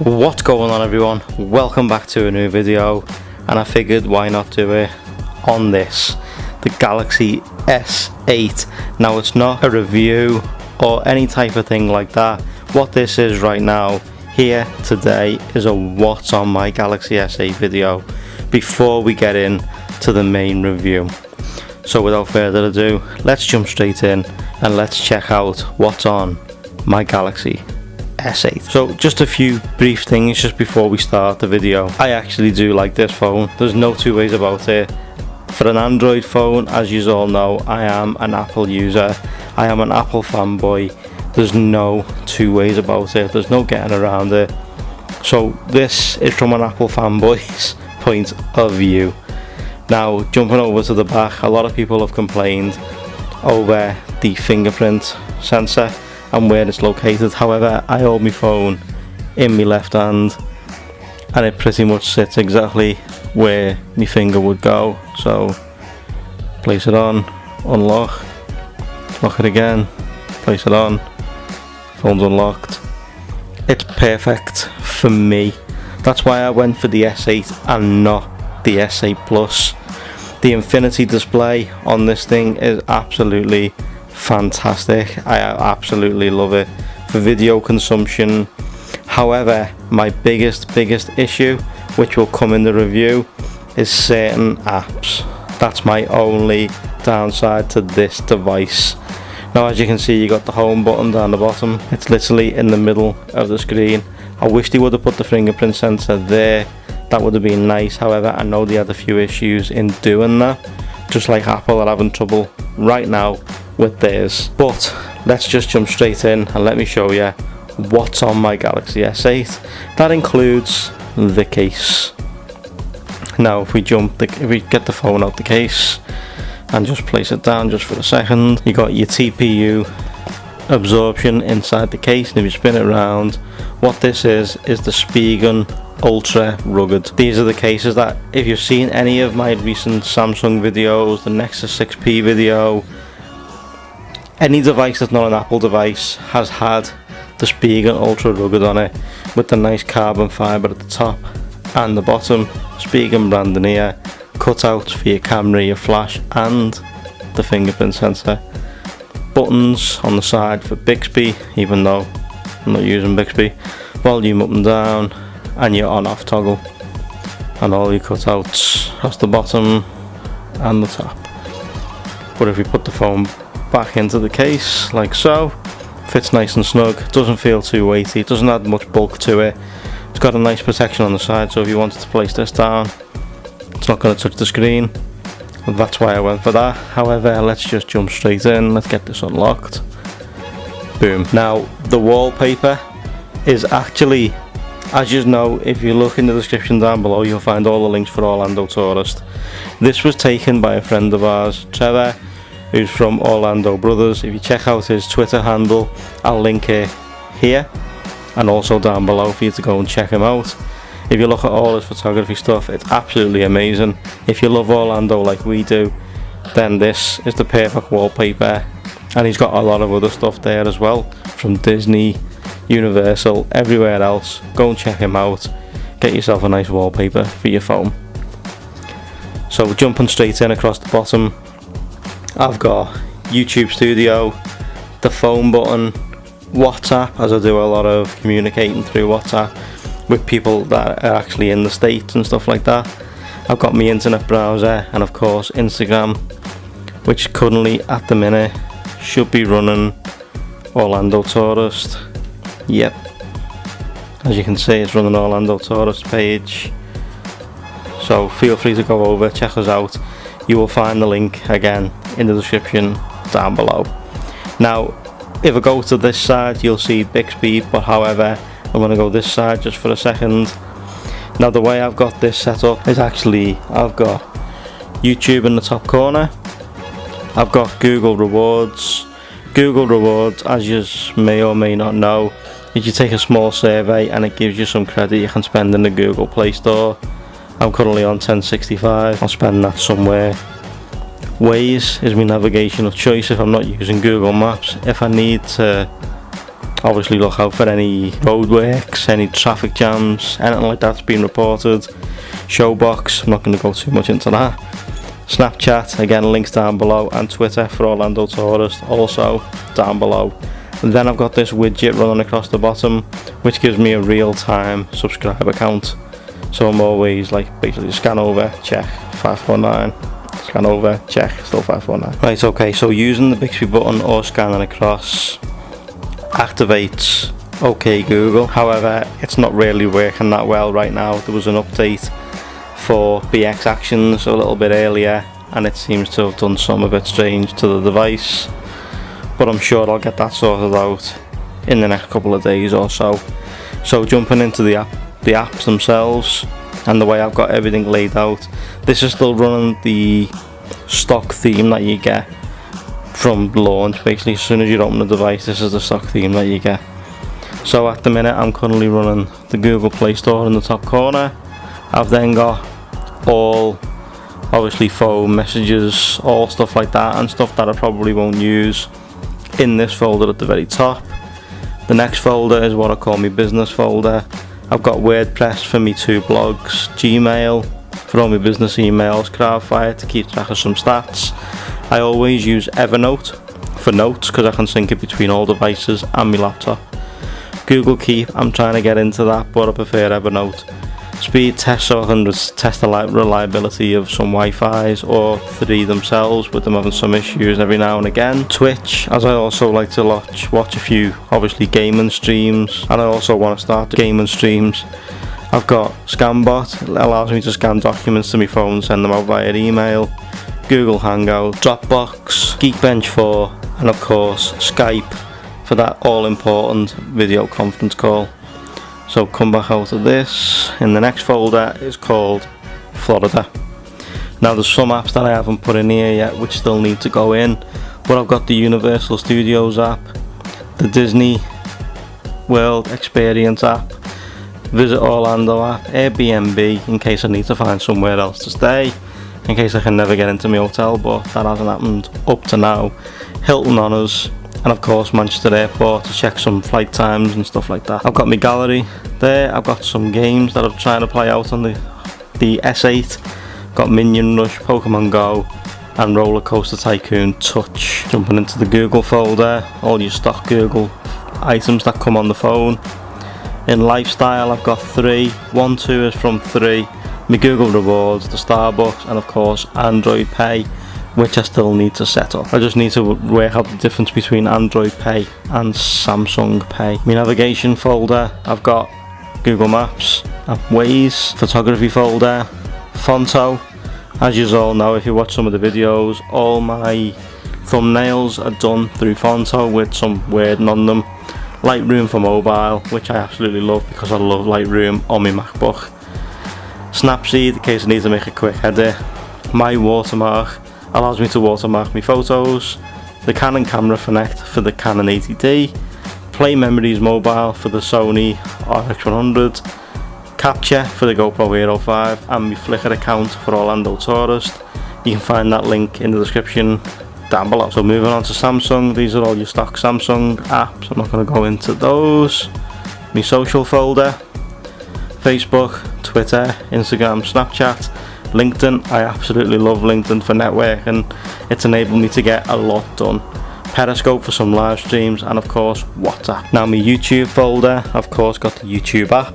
What's going on, everyone? Welcome back to a new video, and I figured why not do it on this, the Galaxy S8. Now, it's not a review or any type of thing like that. What this is right now here today is a what's on my Galaxy S8 video before we get in to the main review. So without further ado, let's jump straight in and let's check out what's on my Galaxy S8. So just a few brief things just before we start the video. I actually do like this phone. There's no two ways about it. For an Android phone, as you all know, I am an Apple user. I am an Apple fanboy. There's no two ways about it. There's no getting around it. So this is from an Apple fanboy's point of view. Now, jumping over to the back, a lot of people have complained over the fingerprint sensor and where it's located. However, I hold my phone in my left hand and it pretty much sits exactly where my finger would go. So place it on, unlock, lock it again, place it on, phone's unlocked. It's perfect for me. That's why I went for the S8 and not the S8 Plus. The infinity display on this thing is absolutely fantastic. I absolutely love it for video consumption. However, my biggest issue, which will come in the review, is certain apps. That's my only downside to this device. Now, as you can see, you got the home button down the bottom. It's literally in the middle of the screen. I wish they would have put the fingerprint sensor there. That would have been nice. However, I know they had a few issues in doing that, just like Apple are having trouble right now with theirs. But let's just jump straight in and let me show you what's on my Galaxy S8. That includes the case. Now, if we get the phone out the case and just place it down just for a second, you got your TPU absorption inside the case, and if you spin it around, what this is the Spigen Ultra Rugged. These are the cases that, if you've seen any of my recent Samsung videos, the Nexus 6P video, any device that's not an Apple device has had the Spigen Ultra Rugged on it, with the nice carbon fibre at the top and the bottom, Spigen branding here, cutouts for your camera, your flash and the fingerprint sensor, buttons on the side for Bixby, even though I'm not using Bixby, volume up and down, and your on off toggle, and all your cutouts across the bottom and the top. But if we put the phone back into the case like so, fits nice and snug, doesn't feel too weighty, doesn't add much bulk to it. It's got a nice protection on the side, so if you wanted to place this down, it's not going to touch the screen. And that's why I went for that. However, let's just jump straight in. Let's get this unlocked. Boom. Now, the wallpaper is actually, as you know, if you look in the description down below, you'll find all the links for Orlando Tourist. This was taken by a friend of ours, Trevor, who's from Orlando Brothers. If you check out his Twitter handle, I'll link it here and also down below for you to go and check him out. If you look at all his photography stuff, it's absolutely amazing. If you love Orlando like we do, then this is the perfect wallpaper. And he's got a lot of other stuff there as well, from Disney, Universal, everywhere else. Go and check him out. Get yourself a nice wallpaper for your phone. So jumping straight in across the bottom, I've got YouTube Studio, the phone button, WhatsApp, as I do a lot of communicating through WhatsApp with people that are actually in the States and stuff like that. I've got my internet browser, and of course Instagram, which currently at the minute should be running Orlando Tourist. Yep, as you can see, it's running Orlando Tourist page, so feel free to go over, check us out. You will find the link again in the description down below. Now, if I go to this side, you'll see Bixby, but however, I'm going to go this side just for a second. Now, the way I've got this set up is actually, I've got YouTube in the top corner, I've got Google Rewards. Google Rewards, as you may or may not know, is you take a small survey and it gives you some credit you can spend in the Google Play Store. I'm currently on 1065, I'll spend that somewhere. Waze is my navigation of choice if I'm not using Google Maps. If I need to Obviously look out for any roadworks, any traffic jams, anything like that's been reported. Showbox, I'm not going to go too much into that. Snapchat, again links down below, and Twitter for Orlando Tourist also down below. And then I've got this widget running across the bottom which gives me a real-time subscriber count. So I'm always like basically scan over, check, 549, scan over, check, still 549. Right, okay, so using the Bixby button or scanning across activates OK Google. However, it's not really working that well right now. There was an update for BX Actions a little bit earlier and it seems to have done some of it strange to the device, but I'm sure I'll get that sorted out in the next couple of days or so. So jumping into the apps themselves and the way I've got everything laid out, this is still running the stock theme that you get from launch. Basically as soon as you open the device, this is the stock theme that you get. So at the minute I'm currently running the Google Play Store in the top corner. I've then got all obviously phone messages, all stuff like that, and stuff that I probably won't use in this folder at the very top. The next folder is what I call my business folder. I've got WordPress for me 2 blogs, Gmail for all my business emails, Crowdfire to keep track of some stats. I always use Evernote for notes because I can sync it between all devices and my laptop. Google Keep, I'm trying to get into that, but I prefer Evernote. Speed test, so I can test the reliability of some Wi-Fi's or 3 themselves with them having some issues every now and again. Twitch, as I also like to watch a few obviously gaming streams, and I also want to start gaming streams. I've got ScanBot, it allows me to scan documents to my phone, send them out via email. Google Hangout, Dropbox, Geekbench 4, and of course Skype for that all important video conference call. So come back out of this. In the next folder is called Florida. Now there's some apps that I haven't put in here yet which still need to go in, but I've got the Universal Studios app, the Disney World Experience app, Visit Orlando app, Airbnb in case I need to find somewhere else to stay, in case I can never get into my hotel, but that hasn't happened up to now, Hilton Honors, and of course Manchester Airport to check some flight times and stuff like that. I've got my gallery there. I've got some games that I'm trying to play out on the S8. Got Minion Rush, Pokemon Go, and Roller Coaster Tycoon Touch. Jumping into the Google folder, all your stock Google items that come on the phone. In lifestyle I've got 3, 1, 2 is from 3, my Google Rewards, the Starbucks, and of course Android Pay, which I still need to set up. I just need to work out the difference between Android Pay and Samsung Pay. My navigation folder, I've got Google Maps, Waze, photography folder, Fonto. As you all know if you watch some of the videos, all my thumbnails are done through Fonto with some wording on them. Lightroom for mobile, which I absolutely love because I love Lightroom on my MacBook. Snapseed in case I need to make a quick edit. My watermark allows me to watermark my photos. The Canon Camera Connect for the Canon 80D. Play Memories Mobile for the Sony RX100. Capture for the GoPro Hero 5, and my Flickr account for Orlando Tourist. You can find that link in the description down below. So moving on to Samsung, these are all your stock Samsung apps. I'm not going to go into those. My social folder, Facebook, Twitter, Instagram, Snapchat, LinkedIn. I absolutely love LinkedIn for networking. It's enabled me to get a lot done. Periscope for some live streams, and of course WhatsApp. Now my YouTube folder, of course got the YouTube app,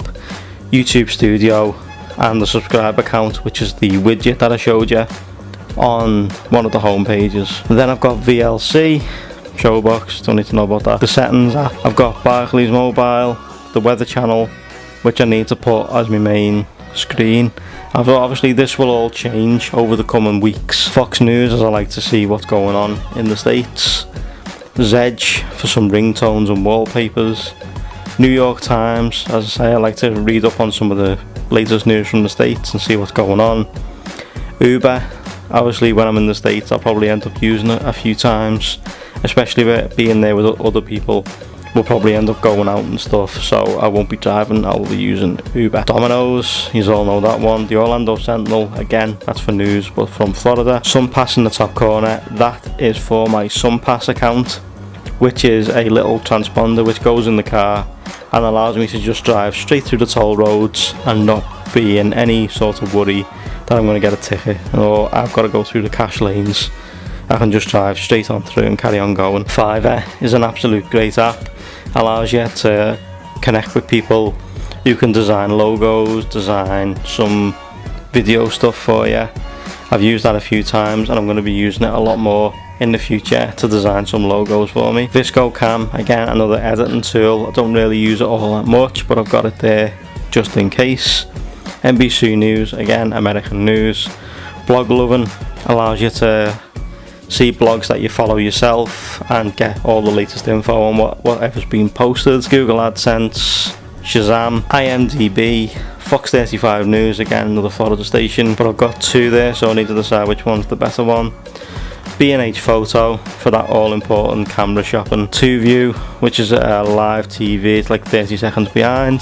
YouTube Studio, and the subscriber account, which is the widget that I showed you on one of the home pages. Then I've got VLC, Showbox, don't need to know about that. The settings app, I've got Barclays Mobile, the weather channel, which I need to put as my main screen. Obviously this will all change over the coming weeks. Fox News, as I like to see what's going on in the States. Zedge for some ringtones and wallpapers. New York Times, as I say, I like to read up on some of the latest news from the States and see what's going on. Uber, obviously when I'm in the States I'll probably end up using it a few times, especially with being there with other people. We'll probably end up going out and stuff, so I won't be driving, I'll be using Uber. Domino's, you all know that one. The Orlando Sentinel, again, that's for news, but from Florida. SunPass in the top corner, that is for my SunPass account, which is a little transponder which goes in the car and allows me to just drive straight through the toll roads and not be in any sort of worry that I'm going to get a ticket or I've got to go through the cash lanes. I can just drive straight on through and carry on going. Fiverr is an absolute great app. Allows you to connect with people. You can design logos, design some video stuff for you. I've used that a few times and I'm going to be using it a lot more in the future to design some logos for me. Visco Cam, again another editing tool. I don't really use it all that much, but I've got it there just in case. NBC News, again American news. Blog Lovin' allows you to see blogs that you follow yourself and get all the latest info on whatever's been posted. Google AdSense, Shazam, IMDb, Fox 35 News, again another Florida station, but I've got two there so I need to decide which one's the better one. B&H Photo for that all important camera shopping. 2View, which is a live TV, it's like 30 seconds behind.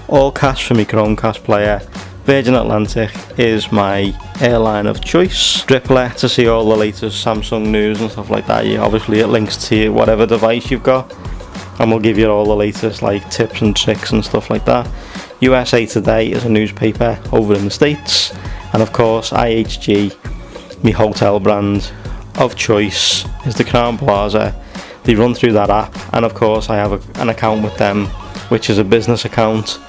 Allcast for my Chromecast player. Virgin Atlantic is my airline of choice. Drippler to see all the latest Samsung news and stuff like that. Obviously it links to whatever device you've got and we'll give you all the latest like tips and tricks and stuff like that. USA Today is a newspaper over in the States, and of course IHG, my hotel brand of choice, is the Crown Plaza. They run through that app, and of course I have an account with them which is a business account.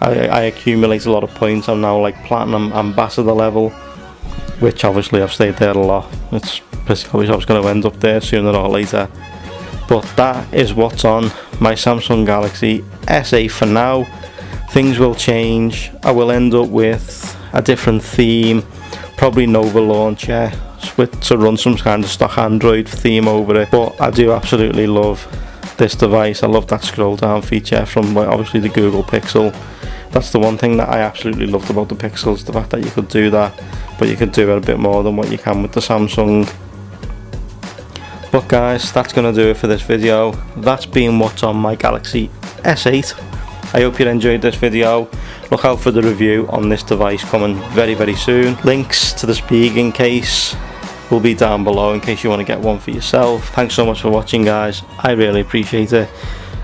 I accumulate a lot of points. I'm now like platinum ambassador level, which obviously I've stayed there a lot. It's pretty obvious I was going to end up there sooner or later. But that is what's on my Samsung Galaxy S8 for now. Things will change. I will end up with a different theme, probably Nova launcher to run some kind of stock Android theme over it. But I do absolutely love this device. I love that scroll down feature from obviously the Google Pixel. That's the one thing that I absolutely loved about the Pixels, the fact that you could do that, but you could do it a bit more than what you can with the Samsung. But guys, that's going to do it for this video. That's been what's on my Galaxy S8. I hope you enjoyed this video. Look out for the review on this device coming very, very soon. Links to the speaking case will be down below in case you want to get one for yourself. Thanks so much for watching, guys. I really appreciate it.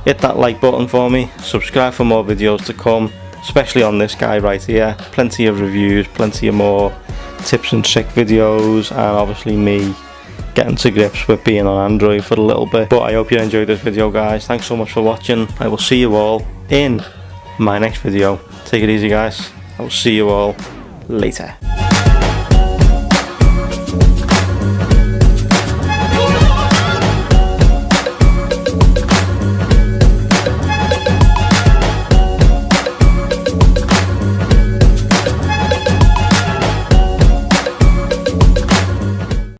Hit that like button for me. Subscribe for more videos to come, especially on this guy right here. Plenty of reviews, plenty of more tips and trick videos, and obviously me getting to grips with being on Android for a little bit. But I hope you enjoyed this video, guys. Thanks so much for watching. I will see you all in my next video. Take it easy, guys. I will see you all later.